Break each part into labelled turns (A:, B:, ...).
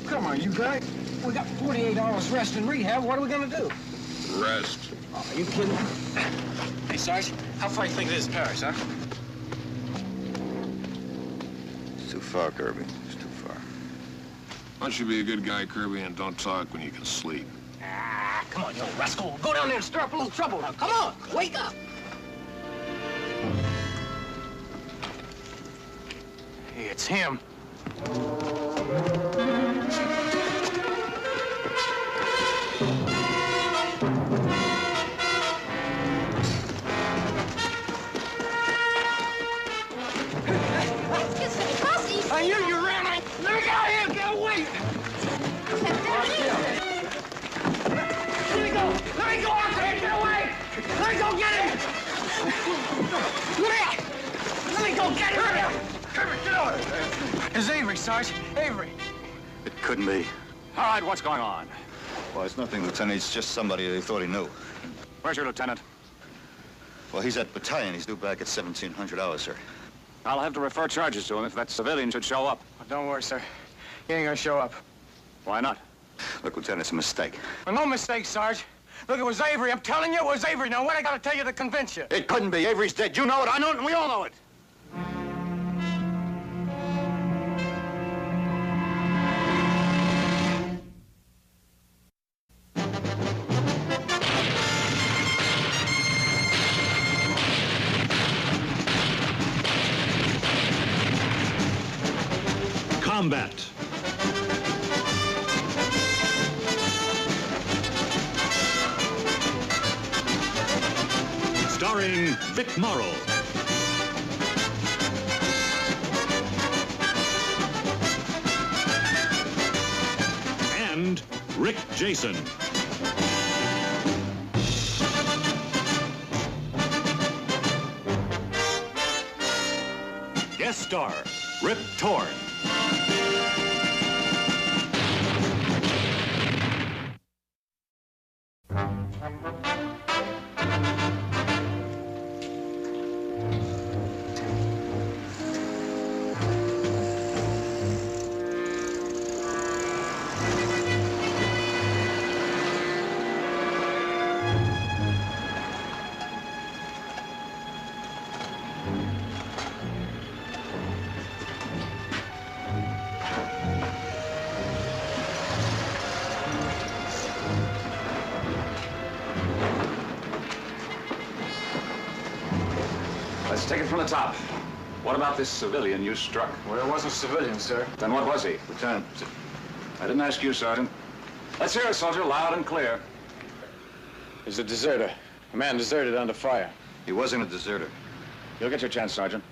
A: Come on, you guys. We got 48 hours rest and rehab. What are we gonna do?
B: Rest.
A: Oh, are you kidding? Hey, Sarge, how far do you think it is to Paris, huh?
C: It's too far, Kirby. It's too far.
B: Why don't you be a good guy, Kirby, and don't talk when you can sleep?
A: Ah, come on, you old rascal. Go down there and stir up a little trouble now. Come on, wake up. Hey, it's him. You ran me! Let me get out of here! Get away! Let me go! Let me go out there! Get away! Let me go get him! Let me go get him! Come here, get out! It's Avery, Sarge. Avery.
C: It couldn't be.
D: All right, what's going on?
C: Well, it's nothing, Lieutenant. It's just somebody they thought he knew.
D: Where's your lieutenant?
C: Well, he's at battalion. He's due back at 1700 hours, sir.
D: I'll have to refer charges to him if that civilian should show up.
A: Oh, don't worry, sir. He ain't gonna show up.
D: Why not?
C: Look, Lieutenant, it's a mistake.
A: Well, no mistake, Sarge. Look, it was Avery. I'm telling you, it was Avery. Now, what I gotta tell you to convince you?
C: It couldn't be. Avery's dead. You know it. I know it, and we all know it.
E: Combat. Starring Vic Morrow. And Rick Jason. Guest star, Rip Torn.
D: Let's take it from the top. What about this civilian you struck?
A: Well, it wasn't a civilian, sir.
D: Then what was he?
C: Lieutenant,
D: I didn't ask you, Sergeant. Let's hear it, soldier, loud and clear.
A: He's a deserter. A man deserted under fire.
C: he wasn't a deserter.
D: You'll get your chance, Sergeant.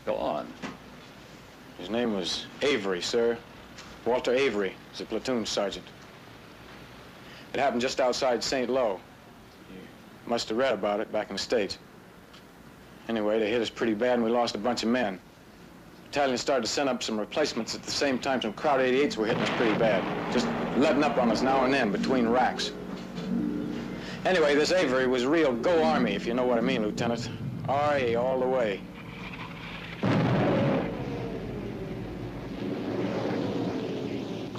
D: Go on.
A: His name was Avery, sir. Walter Avery. He's a platoon sergeant. It happened just outside St. Lo. You must have read about it back in the States. Anyway, they hit us pretty bad and we lost a bunch of men. The battalion started to send up some replacements at the same time. Some Crowd 88s were hitting us pretty bad. Just letting up on us now and then between racks. Anyway, this Avery was real go Army, if you know what I mean, Lieutenant. R.A. all the way.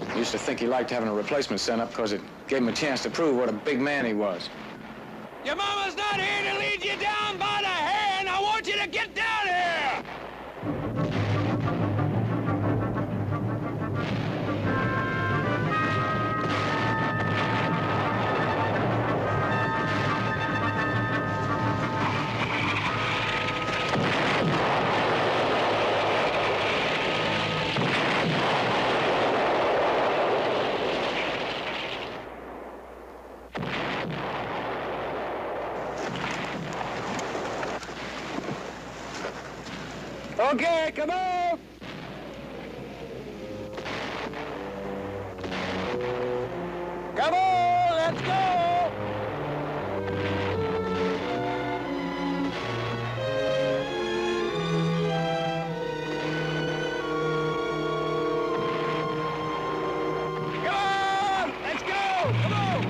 A: I used to think he liked having a replacement sent up because it gave him a chance to prove what a big man he was. Your mama's not here to lead you down by the hand. I want you to get down here! Okay, come on! Come on, let's go! Come on! Let's go! Come on!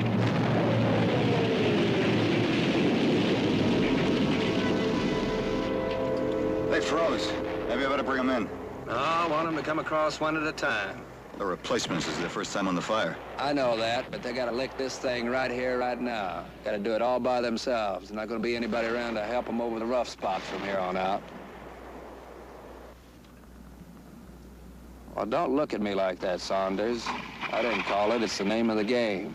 C: They froze. Maybe I better bring them in.
F: No, I want them to come across one at a time.
C: The replacements is their first time on the fire.
F: I know that, but they gotta lick this thing right here, right now. Gotta do it all by themselves. There's not gonna be anybody around to help them over the rough spots from here on out. Well, don't look at me like that, Saunders. I didn't call it. It's the name of the game.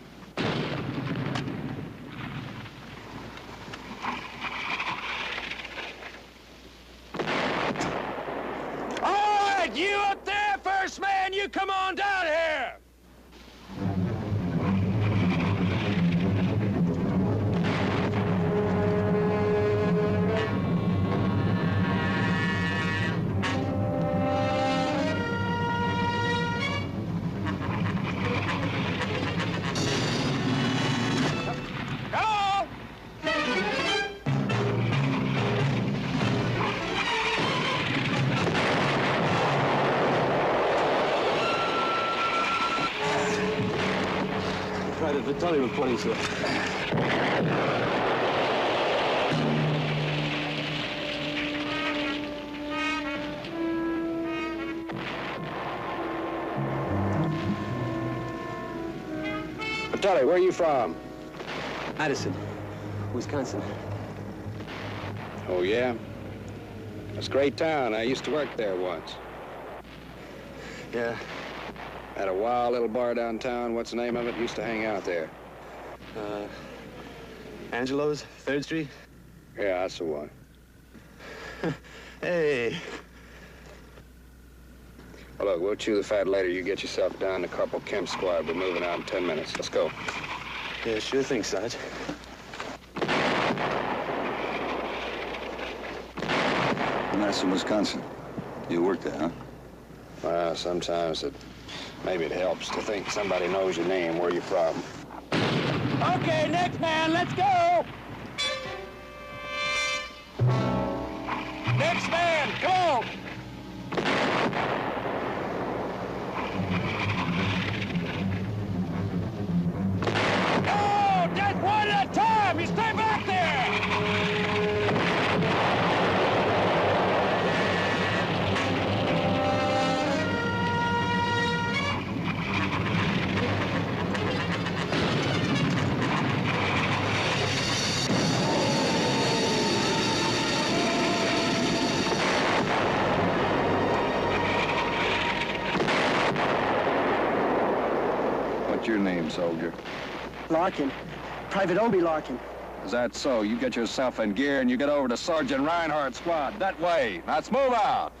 F: All right, you up there, first man, you come on down here.
G: Private Vitali reporting, sir.
F: Vitelli, where are you from?
G: Madison, Wisconsin.
F: Oh, yeah? That's a great town. I used to work there once.
G: Yeah.
F: Had a wild little bar downtown. What's the name of it? Used to hang out there.
G: Angelo's, 3rd Street?
F: Yeah, that's the one.
G: Hey.
F: Well, look, we'll chew the fat later. You get yourself down to Corporal Kemp's squad. We're moving out in 10 minutes. Let's go.
G: Yeah, sure thing, Sarge.
C: Madison, Wisconsin. You work there, huh?
F: Well, sometimes maybe it helps to think somebody knows your name, where you're from. Okay, next man, let's go! Next man, go! No, just one at a time! You stay back there! What's your name, soldier?
H: Larkin. Private Obie Larkin.
F: Is that so? You get yourself in gear and you get over to Sergeant Reinhardt's squad. That way. Let's move out.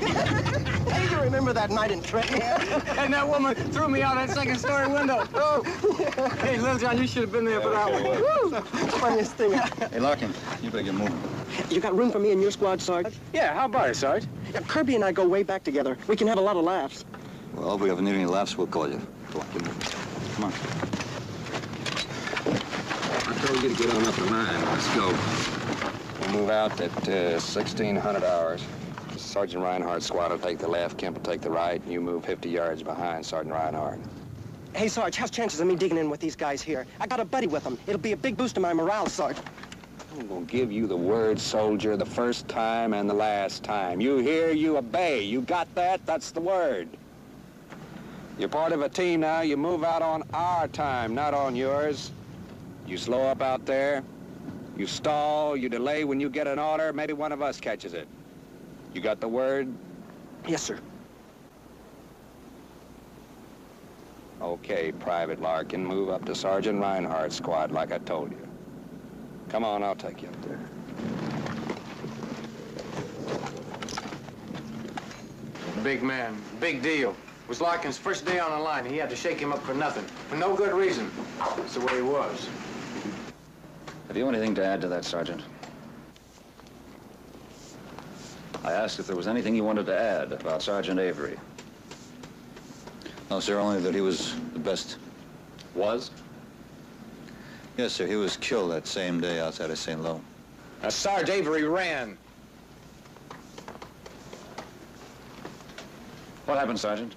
H: Hey, you remember that night in Trenton?
G: And that woman threw me out that second-story window. Oh. Hey, Little John, you should have been there for that one.
H: Woo! Funniest thing.
C: Hey, Larkin, you better get moving.
H: You got room for me in your squad, Sarge?
A: Yeah, how about it, Sarge?
H: Yeah, Kirby and I go way back together. We can have a lot of laughs.
C: Well, if we ever need any laughs, we'll call you. Go on, get moving. Come on.
F: I told you to get on up the line. Let's go. We'll move out at 1600 hours. Sergeant Reinhardt's squad will take the left, Kemp will take the right, and you move 50 yards behind Sergeant Reinhardt.
H: Hey, Sarge, how's chances of me digging in with these guys here? I got a buddy with them. It'll be a big boost to my morale, Sarge.
F: I'm gonna give you the word, soldier, the first time and the last time. You hear, you obey. You got that? That's the word. You're part of a team now. You move out on our time, not on yours. You slow up out there. You stall. You delay when you get an order. Maybe one of us catches it. You got the word?
H: Yes, sir.
F: Okay, Private Larkin, move up to Sergeant Reinhardt's squad like I told you. Come on, I'll take you up there.
A: Big man, big deal. It was Larkin's first day on the line. He had to shake him up for nothing, for no good reason. That's the way he was.
D: Have you anything to add to that, Sergeant? I asked if there was anything you wanted to add about Sergeant Avery.
C: No, sir, only that he was the best.
D: Was?
C: Yes, sir, he was killed that same day outside of St. Lo.
A: Sarge Avery ran.
D: What happened, Sergeant?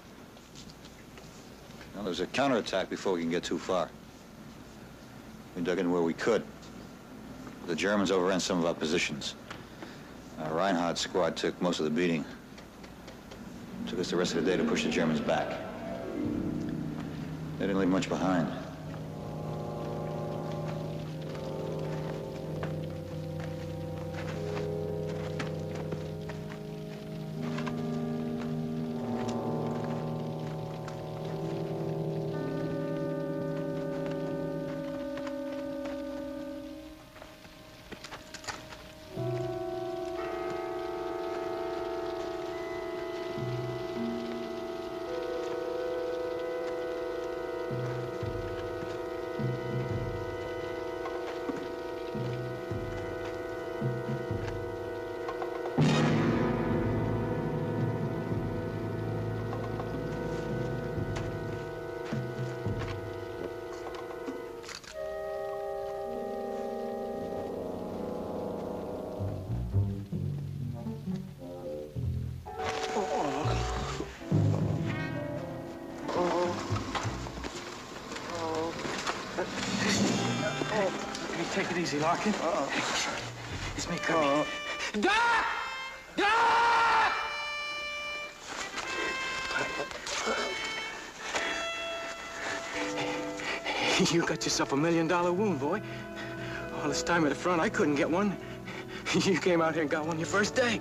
C: Well, there was a counterattack before we can get too far. We dug in where we could. The Germans overran some of our positions. Reinhardt's squad took most of the beating. Took us the rest of the day to push the Germans back. They didn't leave much behind.
G: Take it easy, Larkin. It's me, Kirby. Doc! Doc! You got yourself $1 million wound, boy. All this time at the front, I couldn't get one. You came out here and got one your first day.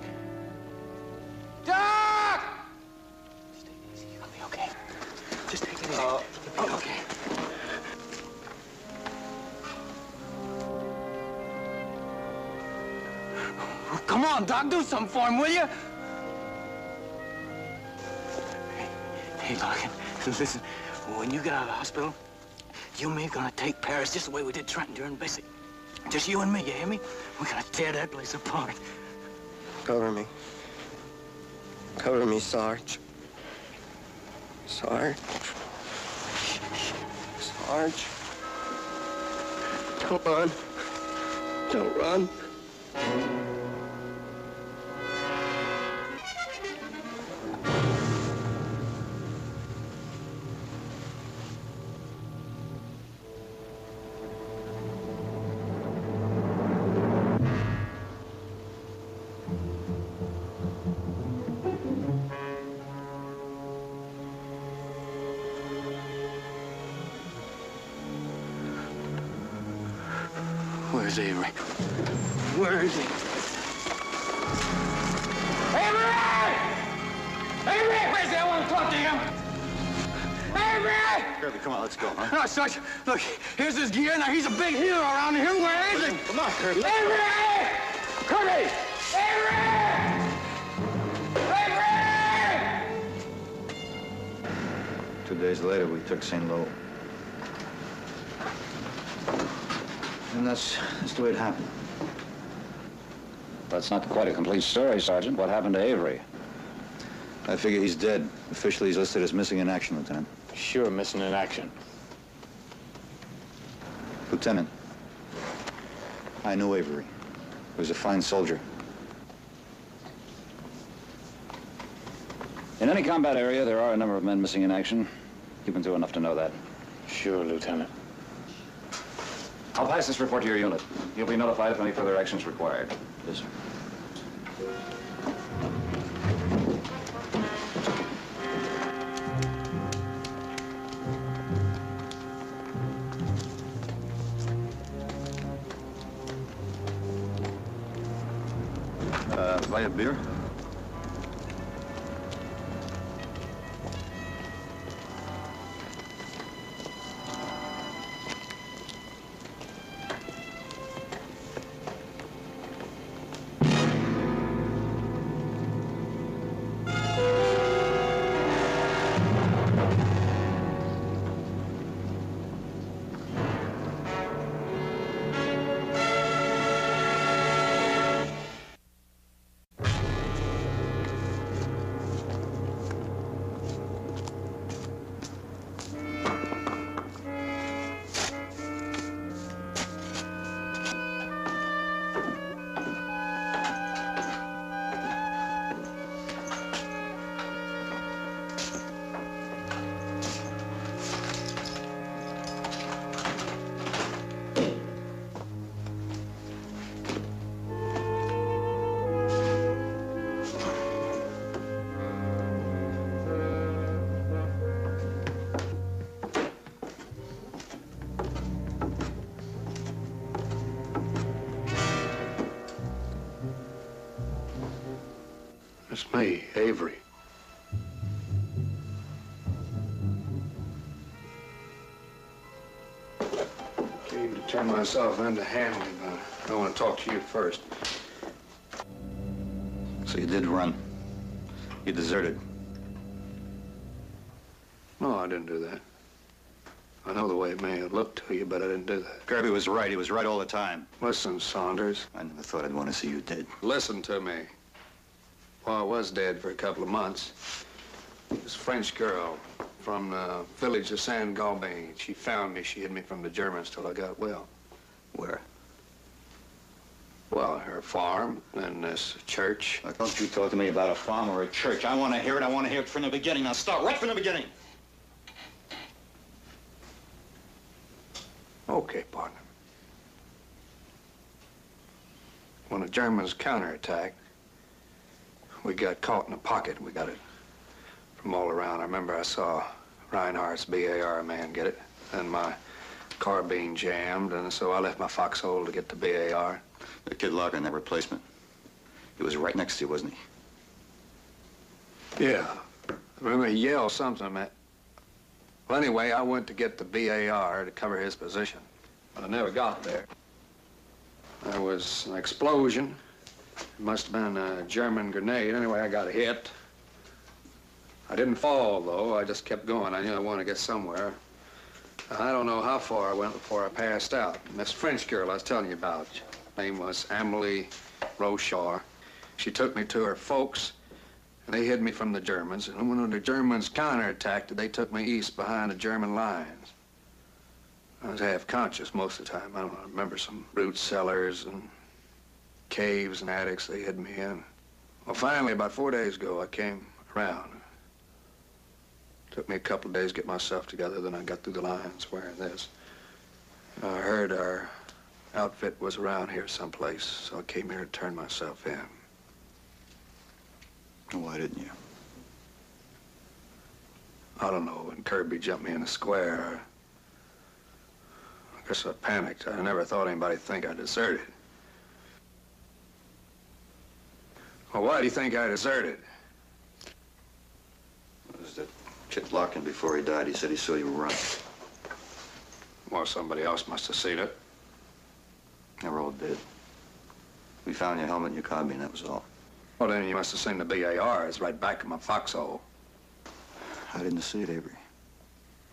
G: Doc! Just take it easy. You're gonna be okay. Just take it easy. You'll be okay. Come on, Doc, do something for him, will you? Hey, Larkin, listen, when you get out of the hospital, you and me are gonna take Paris just the way we did Trenton during basic. Just you and me, you hear me? We're gonna tear that place apart.
H: Cover me. Cover me, Sarge. Sarge. Sarge. Don't run. Don't run.
G: Where's Avery? Where is he? Avery! Avery! Where's he? I want to talk to him. Avery!
C: Kirby, come on, let's go, huh?
G: No, Sarge, look, here's his gear. Now, he's a big hero around here. Where is he?
C: Come on, Kirby.
G: Avery! Kirby! Avery! Avery!
C: 2 days later, we took St. Lo. And that's the way it happened.
D: That's not quite a complete story, Sergeant. What happened to Avery?
C: I figure he's dead. Officially, he's listed as missing in action, Lieutenant.
A: Sure, missing in action.
C: Lieutenant, I knew Avery. He was a fine soldier.
D: In any combat area, there are a number of men missing in action. You've been through enough to know that.
A: Sure, Lieutenant.
D: I'll pass this report to your unit. You'll be notified if any further action is required.
C: Yes, sir. Buy a beer?
I: Me, Avery. Came to turn myself into handling, but I want to talk to you first.
C: So you did run. You deserted.
I: No, I didn't do that. I know the way it may have looked to you, but I didn't do that.
C: Kirby was right. He was right all the time.
I: Listen, Saunders.
C: I never thought I'd want to see you dead.
I: Listen to me. Well, I was dead for a couple of months. This French girl from the village of San Galbain. She found me. She hid me from the Germans till I got well.
C: Where?
I: Well, her farm and this church.
C: Now, don't you talk to me about a farm or a church. I want to hear it. I want to hear it from the beginning. Now start right from the beginning.
I: Okay, partner. When the Germans counterattacked, we got caught in a pocket. We got it from all around. I remember I saw Reinhardt's BAR man get it, and my carbine jammed, and so I left my foxhole to get the BAR.
C: The kid Larkin, that replacement. He was right next to you, wasn't he?
I: Yeah. I remember he yelled something at me. Well, anyway, I went to get the BAR to cover his position, but I never got there. There was an explosion. It must have been a German grenade. Anyway, I got hit. I didn't fall, though. I just kept going. I knew I wanted to get somewhere. I don't know how far I went before I passed out. And this French girl I was telling you about, her name was Amelie Rochard. She took me to her folks, and they hid me from the Germans. And when the Germans counterattacked, they took me east behind the German lines. I was half conscious most of the time. I don't know, I remember some root cellars and caves and attics they hid me in. Well, finally, about 4 days ago, I came around. Took me a couple of days to get myself together, then I got through the lines wearing this. I heard our outfit was around here someplace, so I came here to turn myself in.
C: Why didn't you?
I: I don't know, when Kirby jumped me in the square, I guess I panicked. I never thought anybody'd think I deserted. Well, why do you think I deserted?
C: Was that kid Larkin, before he died, he said he saw you run.
I: Well, somebody else must have seen it.
C: They were all dead. We found your helmet and your carbine, that was all.
I: Well, then you must have seen the BAR. It's right back in my foxhole.
C: I didn't see it, Avery.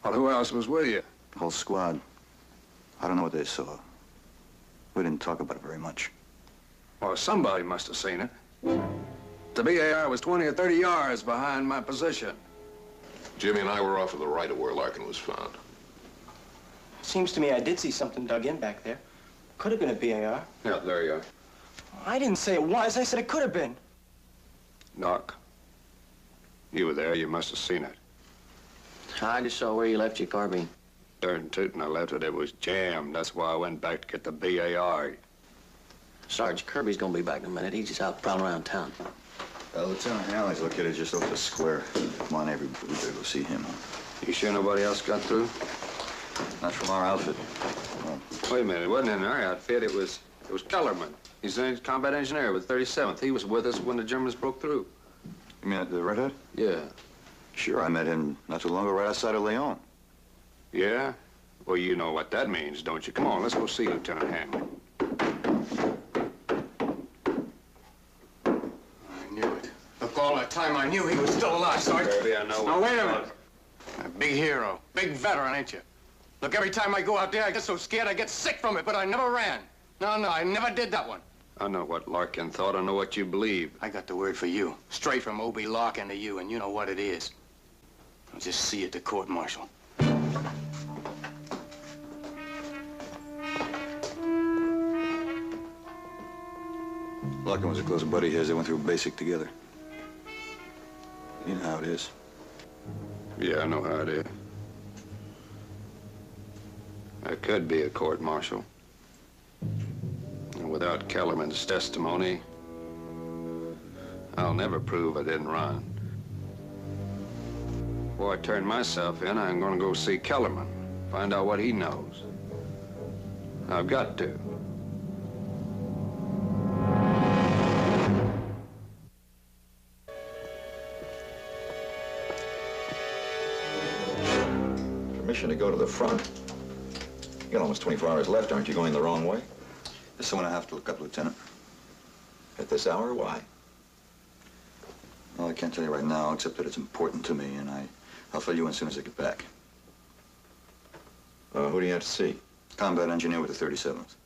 I: Well, who else was with you?
C: The whole squad. I don't know what they saw. We didn't talk about it very much.
I: Well, somebody must have seen it. The BAR was 20 or 30 yards behind my position.
B: Jimmy and I were off to the right of where Larkin was found.
H: Seems to me I did see something dug in back there. Could have been a BAR.
I: Yeah, there you are.
H: I didn't say it was. I said it could have been.
I: Doc, you were there. You must have seen it.
G: I just saw where you left your carbine.
I: Darn tootin', I left it. It was jammed. That's why I went back to get the BAR.
G: Sergeant Kirby's gonna be back in a minute. He's just out prowling around town.
C: Lieutenant Halley's located just over the square. Come on, Avery, we better go see him.
I: You sure nobody else got through?
C: Not from our outfit. No.
I: Wait a minute. It wasn't in our outfit. It was Kellerman. He's a combat engineer with 37th. He was with us when the Germans broke through.
C: You mean the redhead?
I: Yeah.
C: Sure, I met him not too long ago right outside of Lyon.
I: Yeah? Well, you know what that means, don't you? Come on, let's go see Lieutenant Hanley.
A: I knew it. Look, all that time I knew he was still alive, Sergeant.
I: Kirby, I know.
A: Now, wait a minute. A big hero, big veteran, ain't you? Look, every time I go out there, I get so scared I get sick from it, but I never ran. No, I never did that one.
I: I know what Larkin thought. I know what you believe.
A: I got the word for you. Straight from O.B. Larkin to you, and you know what it is. I'll just see you at the court-martial.
C: Larkin was a close buddy of his. They went through basic together. You know how it is.
I: Yeah, I know how it is. There could be a court-martial. And without Kellerman's testimony, I'll never prove I didn't run. Before I turn myself in, I'm gonna go see Kellerman, find out what he knows. I've got to.
C: permission to go to the front. You got almost 24 hours left. Aren't you going the wrong way? There's someone I have to look up, Lieutenant. At this hour? Why? Well, I can't tell you right now, except that it's important to me, and I'll fill you in as soon as I get back. Who do you have to see? Combat engineer with the 37th.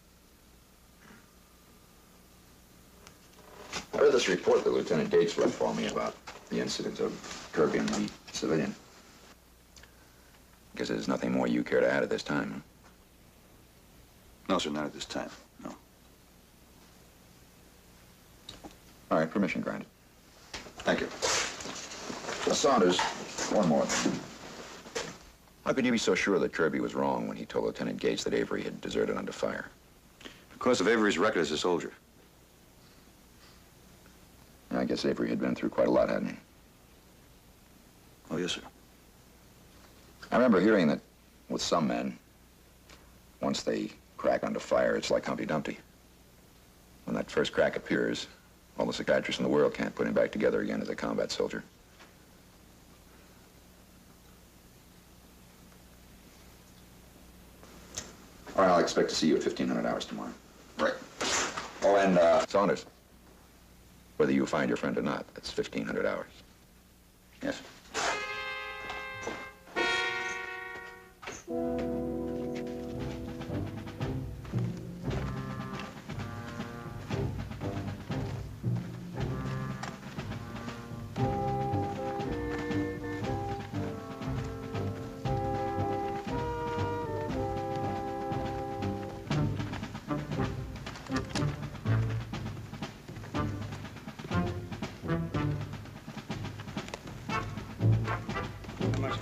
C: I read this report that Lieutenant Gates wrote for me about the incident of Kirby and the civilian.
D: Guess there's nothing more you care to add at this time, huh?
C: No, sir, not at this time, no.
D: All right, permission granted.
C: Thank you.
D: Saunders, one more thing. How could you be so sure that Kirby was wrong when he told Lieutenant Gates that Avery had deserted under fire?
C: Because of Avery's record as a soldier.
D: Yeah, I guess Avery had been through quite a lot, hadn't he?
C: Oh, yes, sir.
D: I remember hearing that with some men, once they crack under fire, it's like Humpty Dumpty. When that first crack appears, all the psychiatrists in the world can't put him back together again as a combat soldier. All right, I'll expect to see you at 1500 hours tomorrow.
C: Right.
D: Oh, and, Saunders, whether you find your friend or not, that's 1500 hours.
C: Yes.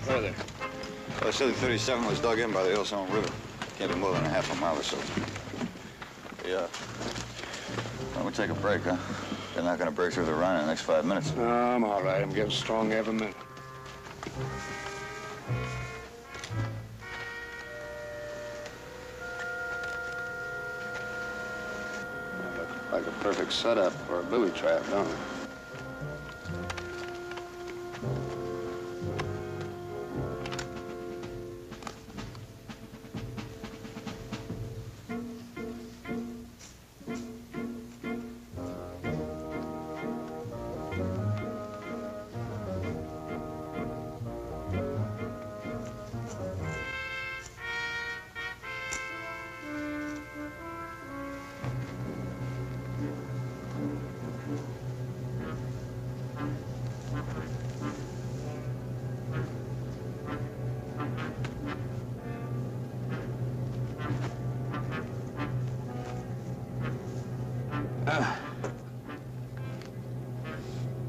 G: Further.
C: Well, I said the 37 was dug in by the Hillsong River. Can't be more than a half a mile or so. Yeah. Well, we'll take a break, huh? They're not going to break through the run in the next 5 minutes.
I: No, I'm all right. I'm getting strong every minute. Like a perfect setup for a booby trap, don't it?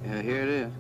I: Yeah, here it is.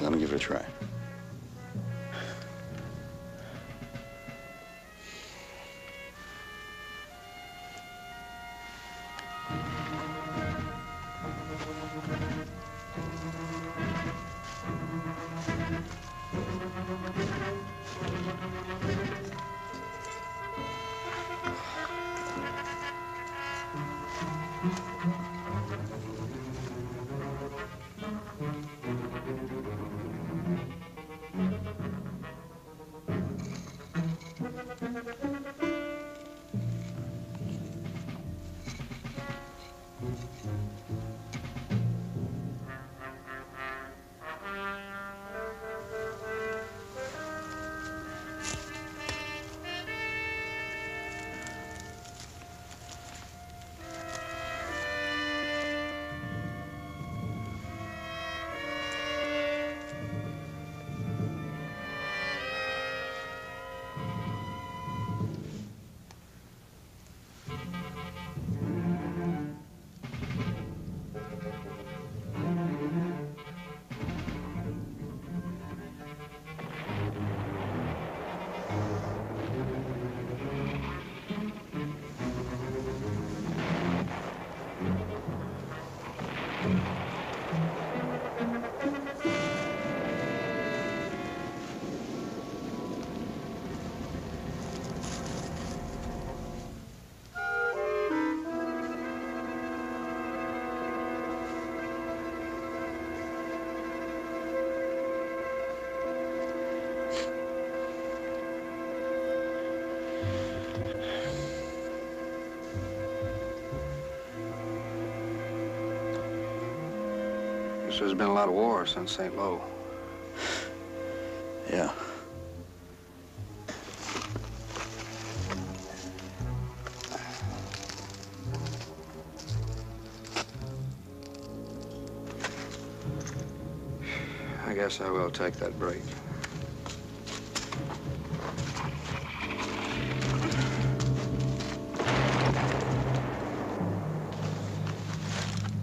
C: Let me give it a try.
I: There's been a lot of war since St. Lo.
C: Yeah.
I: I guess I will take that break.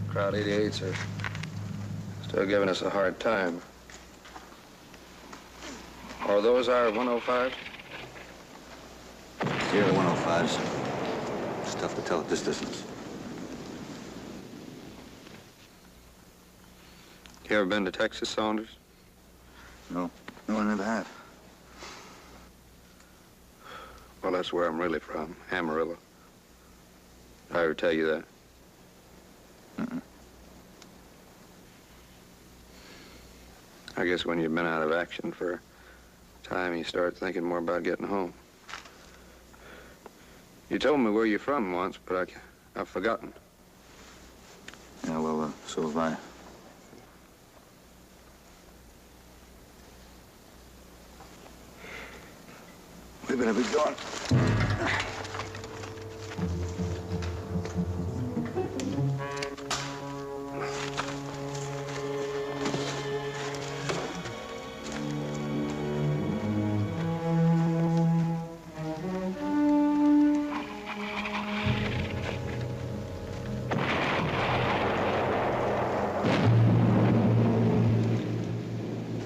I: Crowd 88s are still giving us a hard time. Are those our 105s?
C: Here are the 105s. It's tough to tell at this distance.
I: You ever been to Texas, Saunders?
C: No, I never have.
I: Well, that's where I'm really from, Amarillo. Did I ever tell you that?
C: Mm-mm.
I: I guess when you've been out of action for a time, you start thinking more about getting home. You told me where you're from once, but I've forgotten.
C: Yeah, well, so have I. We better be going.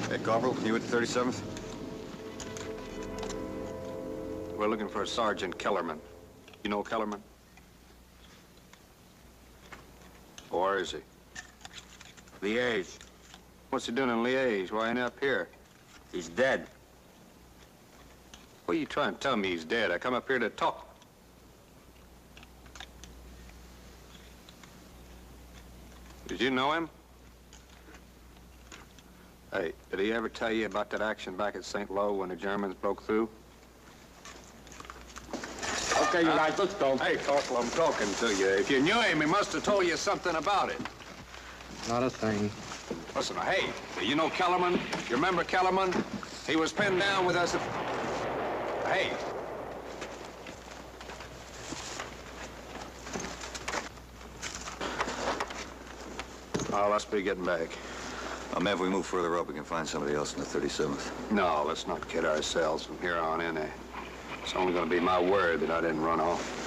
C: Hey, Corporal, you with the 37th?
I: We're looking for Sergeant Kellerman. You know Kellerman? Where is he?
J: Liège.
I: What's he doing in Liège? Why ain't he up here?
J: He's dead.
I: What are you trying to tell me he's dead? I come up here to talk. Did you know him? Hey, did he ever tell you about that action back at St. Lo when the Germans broke through?
J: Okay, you guys, let's go.
I: Hey, Corporal, I'm talking to you. If you knew him, he must have told you something about it.
H: Not a thing.
I: Listen, hey, you know Kellerman? You remember Kellerman? He was pinned down with us. Hey. Oh, let's be getting back.
C: Maybe if we move further up, we can find somebody else in the 37th.
I: No, let's not kid ourselves from here on in. It's only going to be my word that I didn't run off.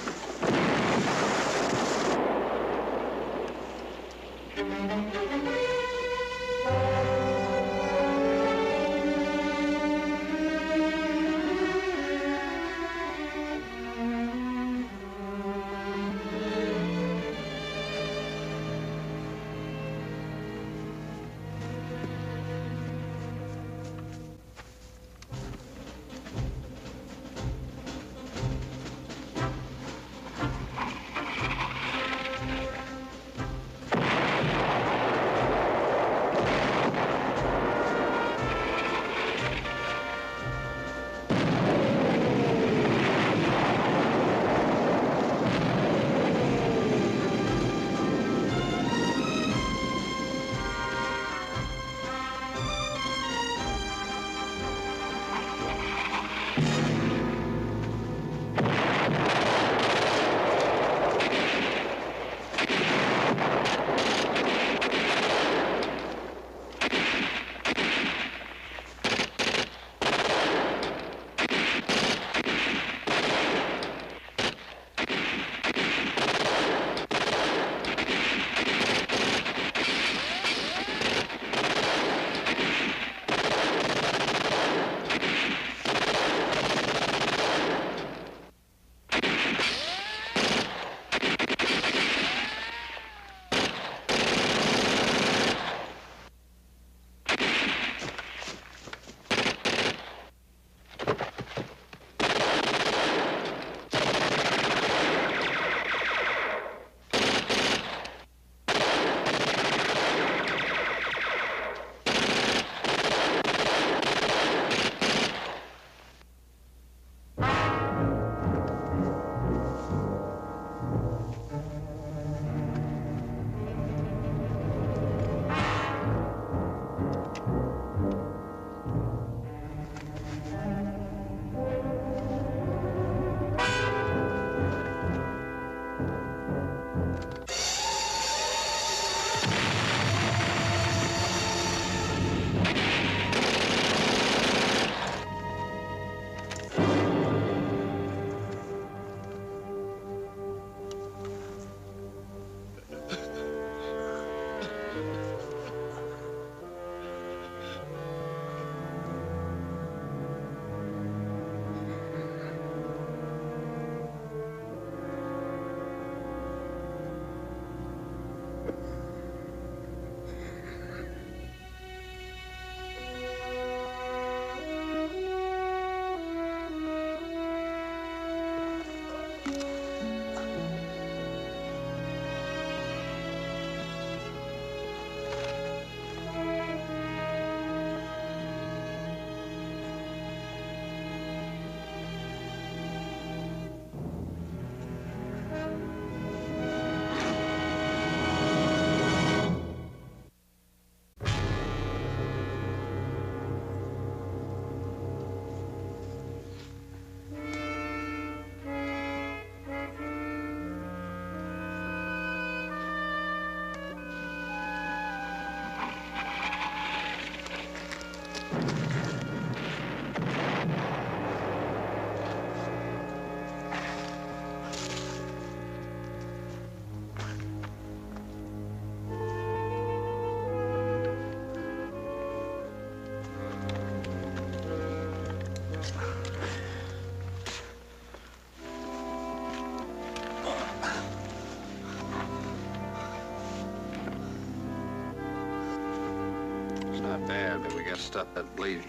I: Not bad, but we got to stop that bleeding.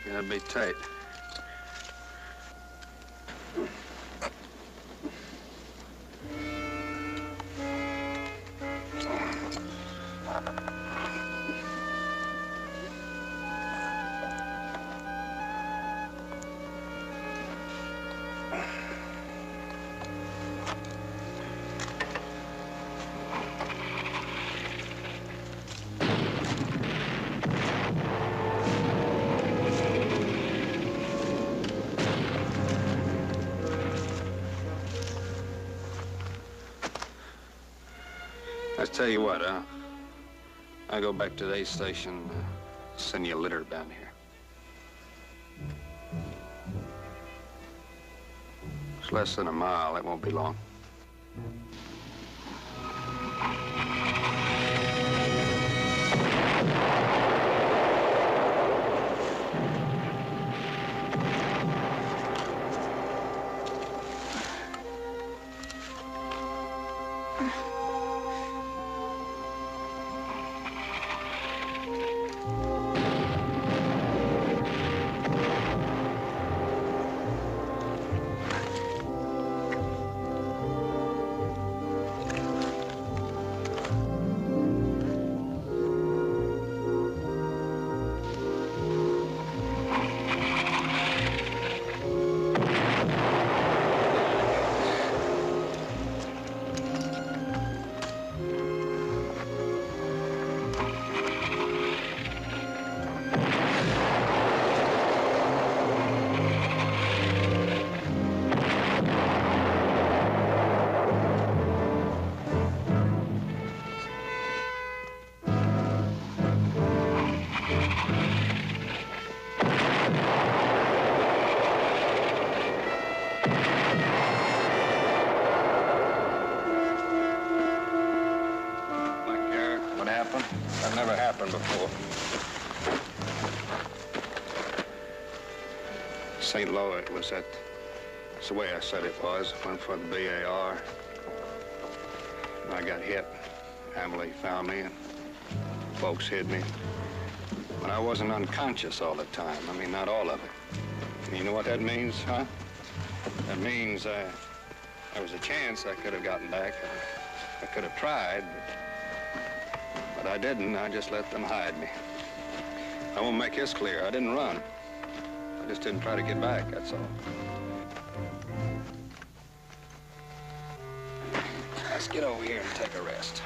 I: Gotta be tight. Let's tell you what, I go back to the aid station, send you a litter down here. It's less than a mile. It won't be long. That never happened before. St. Louis, it was that's the way I said it was. Went for the BAR. And I got hit. Emily found me and folks hid me. But I wasn't unconscious all the time. I mean, not all of it. And you know what that means, huh? That means there was a chance I could have gotten back. I could have tried, but
F: But I didn't. I just let them hide me. I won't make this clear. I didn't run. I just didn't try to get back, that's all. Let's get over here and take a rest.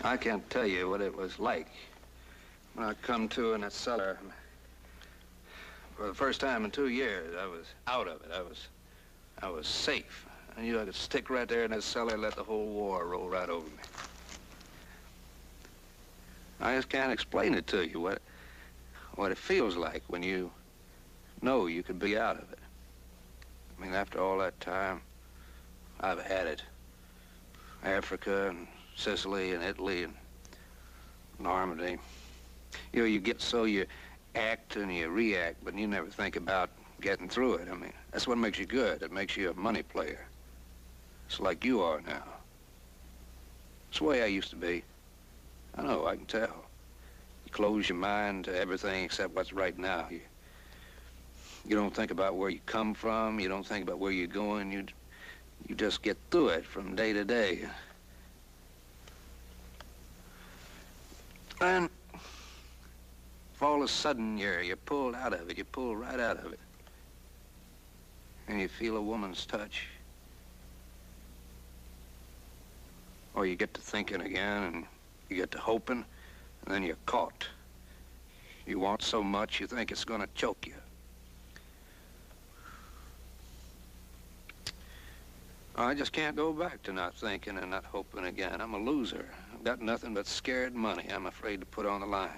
F: I can't tell you what it was like when I come to in that cellar. For the first time in 2 years, I was out of it. I was safe. I knew I could stick right there in that cellar and let the whole war roll right over me. I just can't explain it to you, what it feels like when you know you could be out of it. I mean, after all that time, I've had it. Africa and Sicily and Italy and Normandy. You know, you get so you act and you react, but you never think about getting through it. I mean, that's what makes you good. It makes you a money player. It's like you are now. It's the way I used to be. I know, I can tell. You close your mind to everything except what's right now. You don't think about where you come from. You don't think about where you're going. You just get through it from day to day. And if all of a sudden you're pulled out of it, you're pulled right out of it, and you feel a woman's touch, or you get to thinking again, and you get to hoping, and then you're caught. You want so much you think it's gonna choke you. I just can't go back to not thinking and not hoping again. I'm a loser. I've got nothing but scared money I'm afraid to put on the line.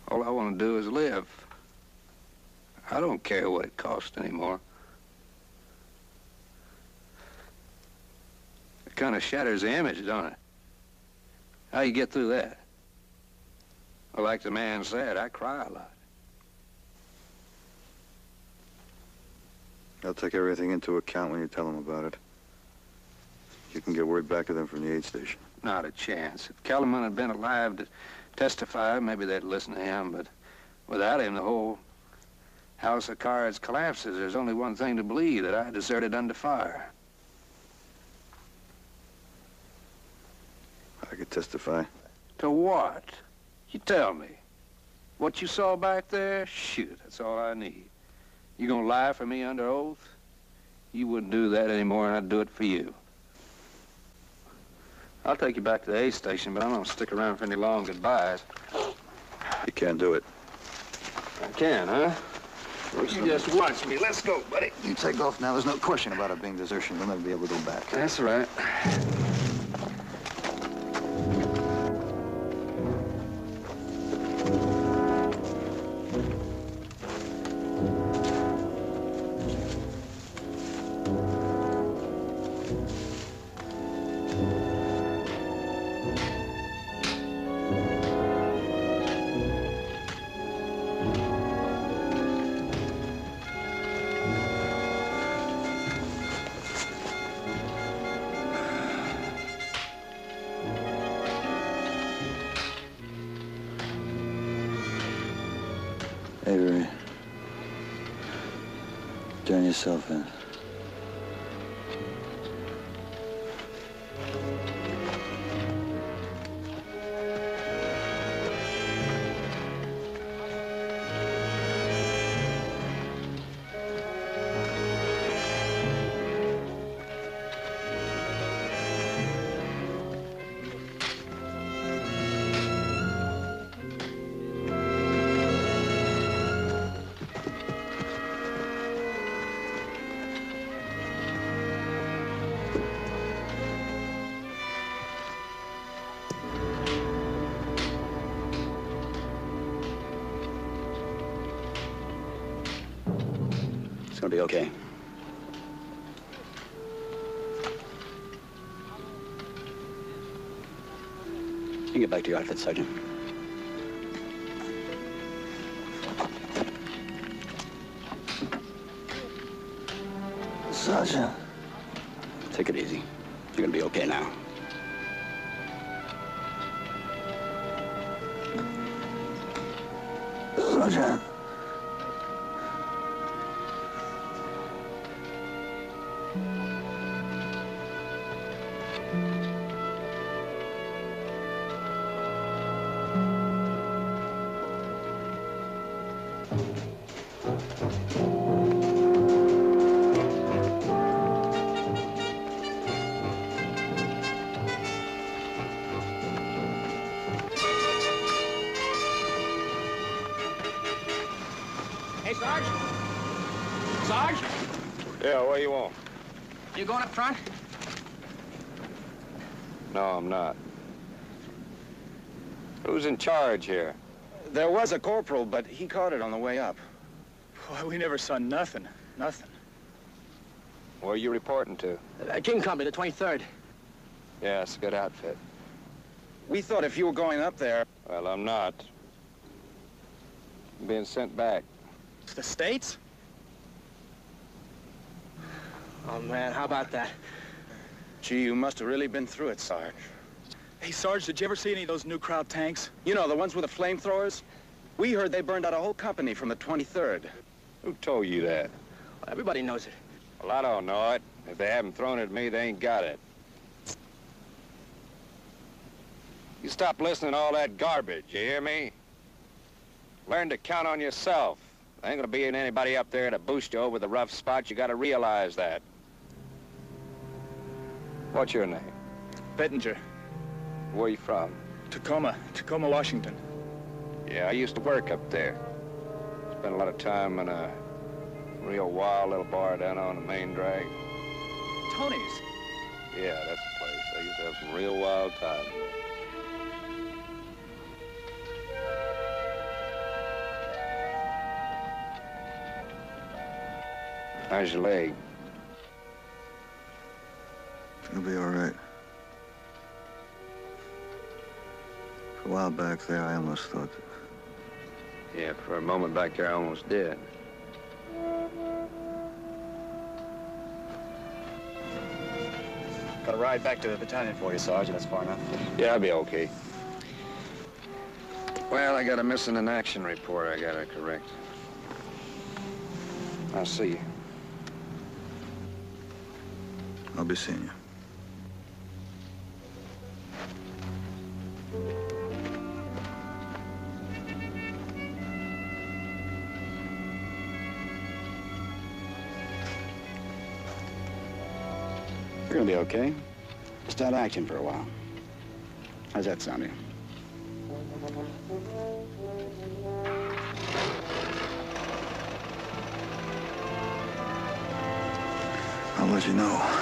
F: All I want to do is live. I don't care what it costs anymore. It kind of shatters the image, don't it? How you get through that? Well, like the man said, I cry a lot.
C: I'll take everything into account when you tell them about it. You can get word back to them from the aid station.
F: Not a chance. If Kellerman had been alive to testify, maybe they'd listen to him, but without him, the whole house of cards collapses. There's only one thing to believe, that I deserted under fire.
C: I could testify.
F: To what? You tell me. What you saw back there? Shoot, that's all I need. You gonna lie for me under oath? You wouldn't do that anymore, and I'd do it for you. I'll take you back to the aid station, but I'm not gonna stick around for any long goodbyes.
C: You can't do it.
F: I can, huh? Well, you just watch me. Let's go, buddy.
C: You take off now. There's no question about it being desertion. You'll never be able to go back.
F: That's right.
C: Avery, turn yourself in.
J: It's gonna be okay. You can get back to your outfit, Sergeant.
H: Sergeant.
J: Take it easy. You're gonna be okay now.
H: Sergeant.
G: Hey, Sarge? Sarge?
F: Yeah, what do you want?
G: You going up front?
F: No, I'm not. Who's in charge here?
K: There was a corporal, but he caught it on the way up.
L: Boy, we never saw nothing. Nothing.
F: Where are you reporting to?
G: King Company, the 23rd.
F: Yeah, it's a good outfit.
K: We thought if you were going up there...
F: Well, I'm not. I'm being sent back.
L: To the States?
G: Oh, man, how about that?
K: Gee, you must have really been through it, Sarge.
L: Hey, Sarge, did you ever see any of those new crowd tanks?
K: You know, the ones with the flamethrowers? We heard they burned out a whole company from the 23rd.
F: Who told you that?
G: Well, everybody knows it.
F: Well, I don't know it. If they haven't thrown it at me, they ain't got it. You stop listening to all that garbage, you hear me? Learn to count on yourself. There ain't gonna be anybody up there to boost you over the rough spots. You gotta realize that. What's your name?
L: Bettinger.
F: Where you from?
L: Tacoma, Washington.
F: Yeah, I used to work up there. Spent a lot of time in a real wild little bar down on the main drag.
L: Tony's.
F: Yeah, that's the place. I used to have some real wild times. How's your leg?
C: It'll be all right. For a while back there, I almost thought that...
F: Yeah, for a moment back there, I almost did.
J: Got a ride back to the battalion for you, Sergeant. That's far enough.
F: Yeah, I'll be okay. Well, I got a missing in action report I gotta correct. I'll see you.
C: I'll be seeing you.
J: You're gonna be okay. Just out of action for a while. How's that sound to you?
C: I'll let you know.